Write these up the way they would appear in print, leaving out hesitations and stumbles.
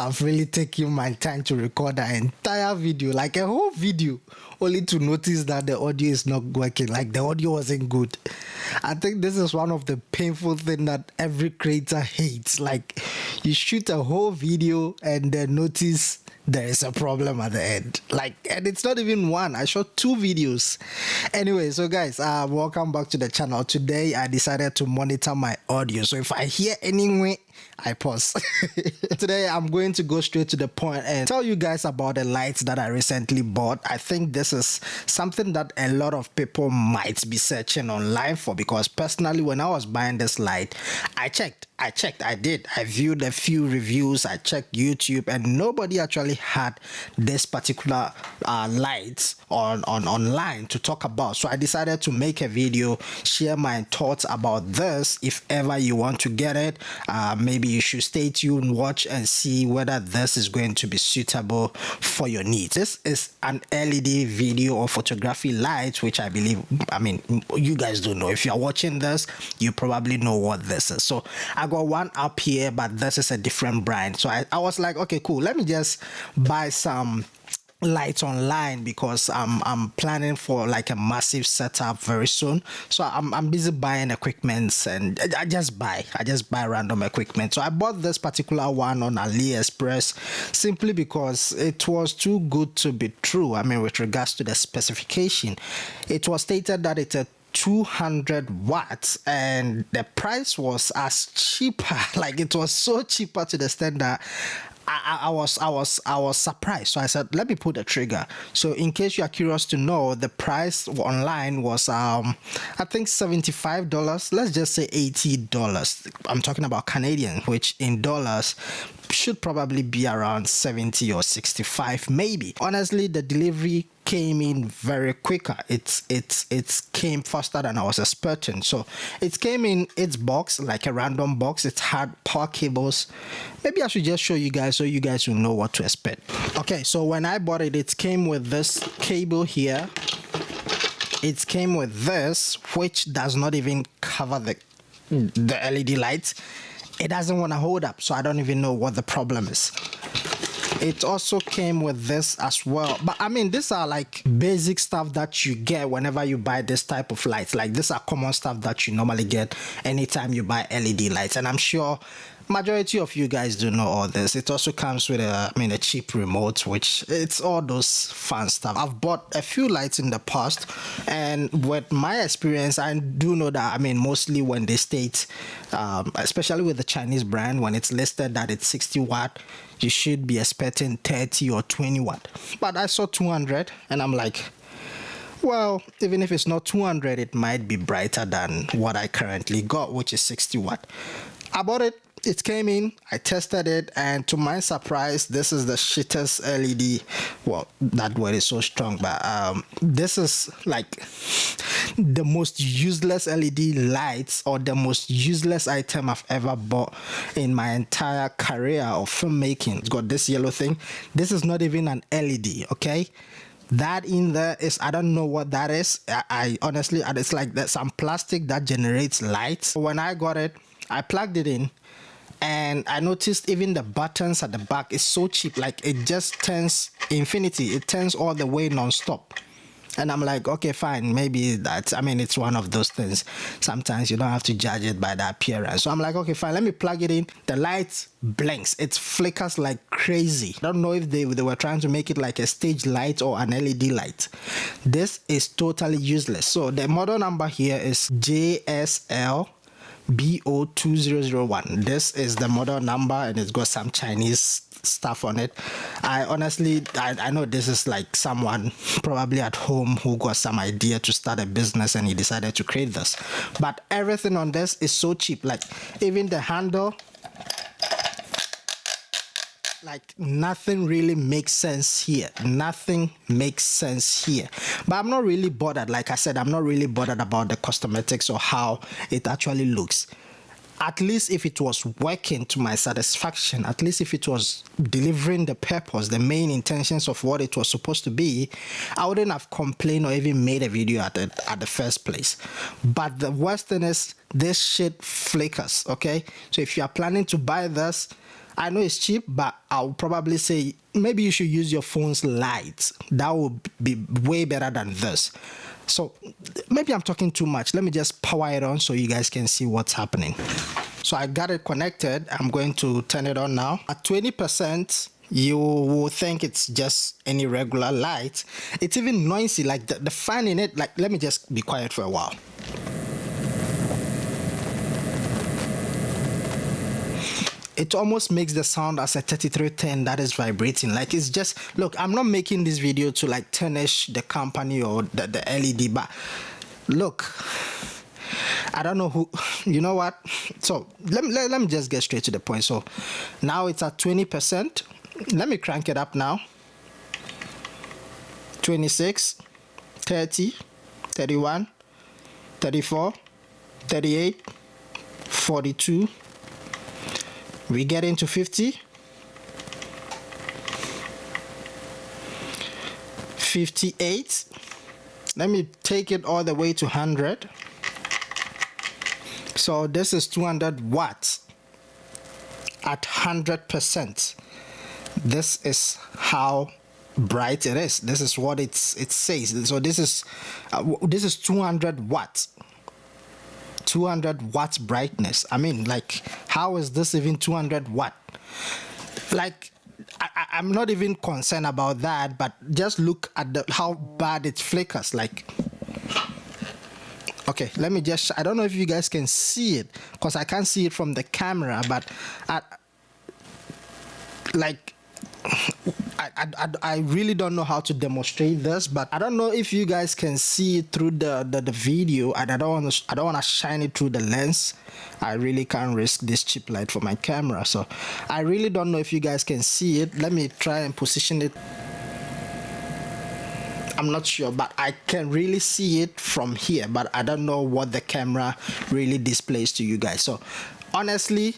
I've really taken my time to record an entire video, like a whole video, only to notice that the audio is not working, like the audio wasn't good. I think this is one of the painful things that every creator hates. Like, you shoot a whole video and then notice there is a problem at the end. Like, and it's not even one. I shot 2 videos. Anyway, so guys, welcome back to the channel. Today I decided to monitor my audio, so if I hear anyway, I pause. Today I'm going to go straight to the point and tell you guys about the lights that I recently bought. I think this is something that a lot of people might be searching online for, because personally when I was buying this light, I viewed a few reviews, I checked YouTube, and nobody actually had this particular lights online to talk about. So I decided to make a video, share my thoughts about this. If ever you want to get it, maybe you should stay tuned, watch and see whether this is going to be suitable for your needs. This is an LED video or photography light, which I believe, you guys don't know. If you're watching this, you probably know what this is. So I got one up here, but this is a different brand. So I was like, okay, cool, let me just buy some lights online, because I'm planning for like a massive setup very soon. So I'm busy buying equipments, and I just buy random equipment. So I bought this particular one on AliExpress simply because it was too good to be true. With regards to the specification, it was stated that it's a 200 watts and the price was as cheaper. Like, it was so cheaper to the extent that I was surprised. So I said, let me pull the trigger. So in case you are curious to know, the price online was I think $75. Let's just say $80. I'm talking about Canadian, which in dollars should probably be around 70 or 65 maybe. Honestly, the delivery came in very quicker. It came faster than I was expecting. So it came in its box, like a random box. It had power cables. Maybe I should just show you guys so you guys will know what to expect. Okay, so when I bought it, it came with this cable here. It came with this, which does not even cover the LED lights. It doesn't want to hold up, so I don't even know what the problem is. It also came with this as well, but these are like basic stuff that you get whenever you buy this type of lights. Like, these are common stuff that you normally get anytime you buy LED lights, and I'm sure majority of you guys do know all this. It also comes with a cheap remote, which it's all those fun stuff. I've bought a few lights in the past, and with my experience, I do know that mostly when they state, especially with the Chinese brand, when it's listed that it's 60 watt, you should be expecting 30 or 20 watt. But I saw 200 and I'm like, well, even if it's not 200, it might be brighter than what I currently got, which is 60 watt. I bought it. It came in, I tested it, and to my surprise, this is the shittest LED. Well, that word is so strong, but this is like the most useless LED lights, or the most useless item I've ever bought in my entire career of filmmaking. It's got this yellow thing. This is not even an LED, okay? That in there is, I don't know what that is. I honestly, it's like there's some plastic that generates lights. When I got it, I plugged it in, and I noticed even the buttons at the back is so cheap. Like, it just turns infinity. It turns all the way non-stop. And I'm like, okay, fine, maybe that's, it's one of those things. Sometimes you don't have to judge it by the appearance. So I'm like, okay, fine, let me plug it in. The light blinks. It flickers like crazy. I don't know if they were trying to make it like a stage light or an LED light. This is totally useless. So the model number here is JSL 200W. This is the model number, and it's got some Chinese stuff on it. I honestly know this is like someone probably at home who got some idea to start a business and he decided to create this. But everything on this is so cheap. Like, even the handle, like, nothing really makes sense here. Nothing makes sense here. But I'm not really bothered. Like I said, I'm not really bothered about the cosmetics or how it actually looks. At least if it was working to my satisfaction, at least if it was delivering the purpose, the main intentions of what it was supposed to be, I wouldn't have complained or even made a video at the first place. But the worst thing is, this shit flickers, okay? So if you are planning to buy this, I know it's cheap, but I'll probably say maybe you should use your phone's light. That would be way better than this. So maybe I'm talking too much. Let me just power it on so you guys can see what's happening. So I got it connected. I'm going to turn it on now. At 20%, you will think it's just any regular light. It's even noisy, like the fan in it. Like, let me just be quiet for a while. It almost makes the sound as a 3310 that is vibrating. Like, it's just, look, I'm not making this video to like tarnish the company or the LED, but look, I don't know who, you know what? So let me just get straight to the point. So now it's at 20%. Let me crank it up now. 26, 30, 31, 34, 38, 42. We get into 50, 58. Let me take it all the way to 100. So this is 200 watts at 100%. This is how bright it is. This is what it says. So this is 200 watts. 200 watts brightness. I mean, like, how is this even 200 watt? Like, I'm not even concerned about that, but just look at how bad it flickers. Like, okay, let me just, I don't know if you guys can see it because I can't see it from the camera, but I really don't know how to demonstrate this, but I don't know if you guys can see it through the video, and I don't want to shine it through the lens. I really can't risk this cheap light for my camera, so I really don't know if you guys can see it. Let me try and position it. I'm not sure, but I can really see it from here, but I don't know what the camera really displays to you guys. So honestly,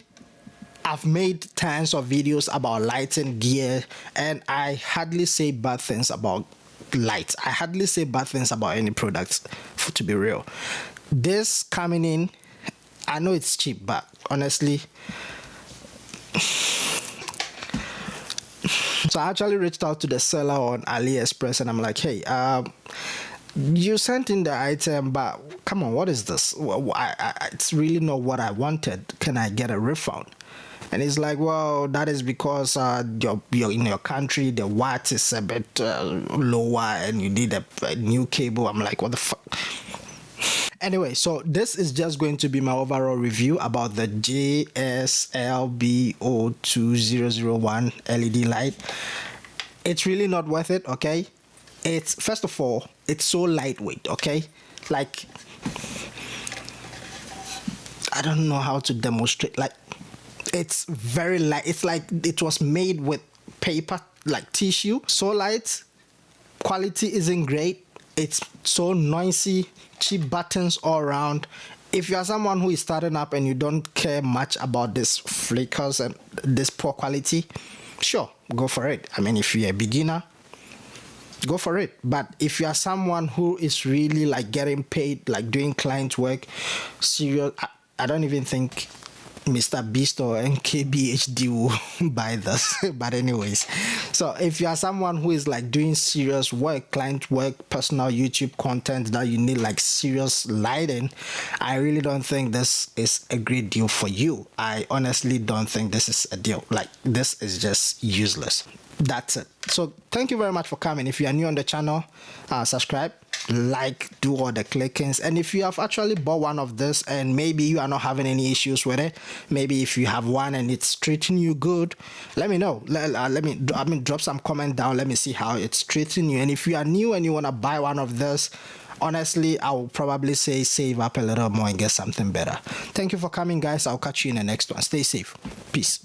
I've made tons of videos about lighting gear, and I hardly say bad things about lights. I hardly say bad things about any products, to be real. This coming in, I know it's cheap, but honestly, so I actually reached out to the seller on AliExpress, and I'm like, hey, you sent in the item, but come on, what is this? It's really not what I wanted. Can I get a refund? And he's like, well, that is because you're in your country, the watt is a bit lower and you need a new cable. I'm like, what the fuck? Anyway, so this is just going to be my overall review about the JSL 200W LED light. It's really not worth it, okay? It's, first of all, it's so lightweight, okay? Like, I don't know how to demonstrate, like, it's very light. It's like it was made with paper, like tissue. So light, quality isn't great. It's so noisy, cheap buttons all around. If you are someone who is starting up and you don't care much about this flickers and this poor quality, sure, go for it. I mean, if you're a beginner, go for it. But if you are someone who is really like getting paid, like doing client work, serious, I don't even think Mr. Beast or NKBHD will buy this. But anyways, so if you are someone who is like doing serious work, client work, personal YouTube content that you need like serious lighting, I really don't think this is a great deal for you. I honestly don't think this is a deal. Like, this is just useless. That's it. So thank you very much for coming. If you are new on the channel, subscribe, like, do all the clickings. And if you have actually bought one of this and maybe you are not having any issues with it, maybe if you have one and it's treating you good, let me know. Let me drop some comment down. Let me see how it's treating you. And if you are new and you want to buy one of this, honestly, I will probably say save up a little more and get something better. Thank you for coming, guys. I'll catch you in the next one. Stay safe. Peace.